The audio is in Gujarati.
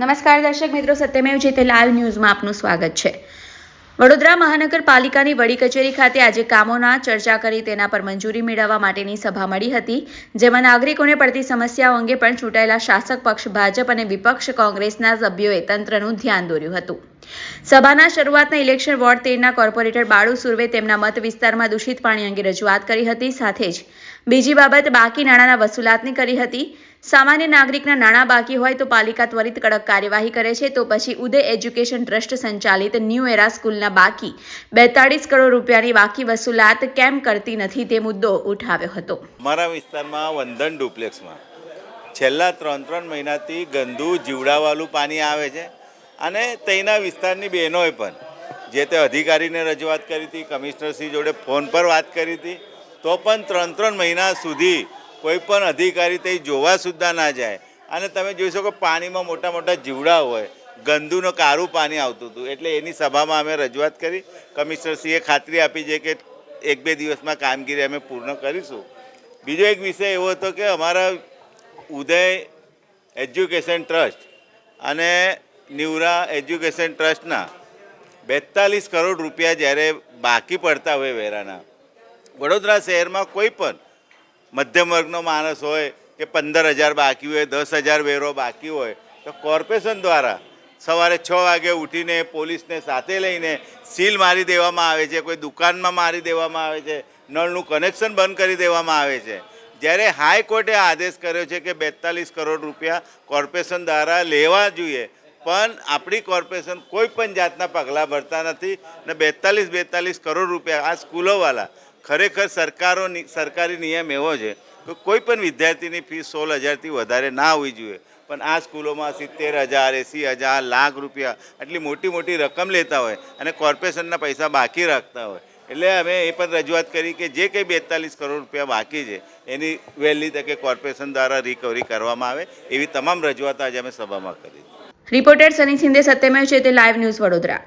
નમસ્કાર દર્શક મિત્રો, સત્યમેવ જયતે લાઈવ ન્યૂઝમાં આપનું સ્વાગત છે। વડોદરા મહાનગરપાલિકાની વડી કચેરી ખાતે આજે કામોના ચર્ચા કરી તેના પર મંજૂરી મેળવવા માટેની સભા મળી હતી, જેમાં નાગરિકોને પડતી સમસ્યાઓ અંગે પણ ચૂંટાયેલા શાસક પક્ષ ભાજપ અને વિપક્ષ કોંગ્રેસના સભ્યોએ તંત્રનું ધ્યાન દોર્યું હતું। સભાના શરૂઆતના ઇલેક્શન વોર્ડ 13ના કોર્પોરેટર બાળુ સુર્વે તેમના મત વિસ્તારમાં દૂષિત પાણી અંગે રજૂઆત કરી હતી। સાથે જ બીજી બાબત બાકી નાણાંના વસૂલાતની કરી હતી। સામાન્ય નાગરિકના નાણાં બાકી હોય તો પાલિકા ત્વરિત કડક કાર્યવાહી કરે છે, તો પછી ઉદય એજ્યુકેશન ટ્રસ્ટ સંચાલિત ન્યૂ એરા સ્કૂલના બાકી 42 કરોડ રૂપિયાની બાકી વસૂલાત કેમ કરતી નથી તે મુદ્દો ઉઠાવ્યો હતો। અમારા વિસ્તારમાં વંદન ડુપ્લેક્સમાં છેલ્લા 3 મહિનાથી ગંદુ જીવડાવાળું પાણી આવે છે અને તેના વિસ્તારની બહેનોએ પણ જે તે અધિકારીને રજૂઆત કરી હતી, કમિશનરશ્રી જોડે ફોન પર વાત કરી હતી, તો પણ 3 મહિના સુધી કોઈ પણ અધિકારી તે જોવા સુદ્ધા ના જાય અને તમે જોઈ શકો પાણીમાં મોટા મોટા જીવડા હોય, ગંદુનું કાળું પાણી આવતું હતું। એટલે એની સભામાં અમે રજૂઆત કરી। કમિશનરશ્રીએ ખાતરી આપી છે કે 1-2 દિવસમાં કામગીરી અમે પૂર્ણ કરીશું। બીજો એક વિષય એવો હતો કે અમારા ઉદય એજ્યુકેશન ટ્રસ્ટ અને ન્યુરા એજ્યુકેશન ટ્રસ્ટના 42 કરોડ રૂપિયા જ્યારે બાકી પડતા હોય વેરાના, વડોદરા શહેરમાં કોઈ પણ મધ્યમ વર્ગનો માણસ હોય કે 15,000 બાકી હોય, 10,000 વેરો બાકી હોય, તો કોર્પોરેશન દ્વારા સવારે 6 વાગે ઉઠીને પોલીસને સાથે લઈને સીલ મારી દેવામાં આવે છે, કોઈ દુકાનમાં મારી દેવામાં આવે છે, નળનું કનેક્શન બંધ કરી દેવામાં આવે છે। જ્યારે હાઈકોર્ટે આદેશ કર્યો છે કે 42 કરોડ રૂપિયા કોર્પોરેશન દ્વારા લેવા જોઈએ, પણ આપણી કોર્પોરેશન કોઈ પણ જાતના પગલાં ભરતા નથી ને 42 કરોડ રૂપિયા આ સ્કૂલોવાળા ખરેખર સરકારી નિયમ એવો છે કે કોઈ પણ વિદ્યાર્થીની ફીસ 16,000થી વધારે ના હોવી જોઈએ, પણ આ સ્કૂલોમાં 70,000, 80,000, લાખ રૂપિયા આટલી મોટી રકમ લેતા હોય અને કોર્પોરેશનના પૈસા બાકી રાખતા હોય। એટલે અમે એ પણ રજૂઆત કરી કે જે કંઈ 42 કરોડ રૂપિયા બાકી છે એની વહેલી તકે કોર્પોરેશન દ્વારા રિકવરી કરવામાં આવે, એવી તમામ રજૂઆત આજે અમે સભામાં કરી। Reporter Sunny Shinde, Satyamev Jayate live news, Vadodara.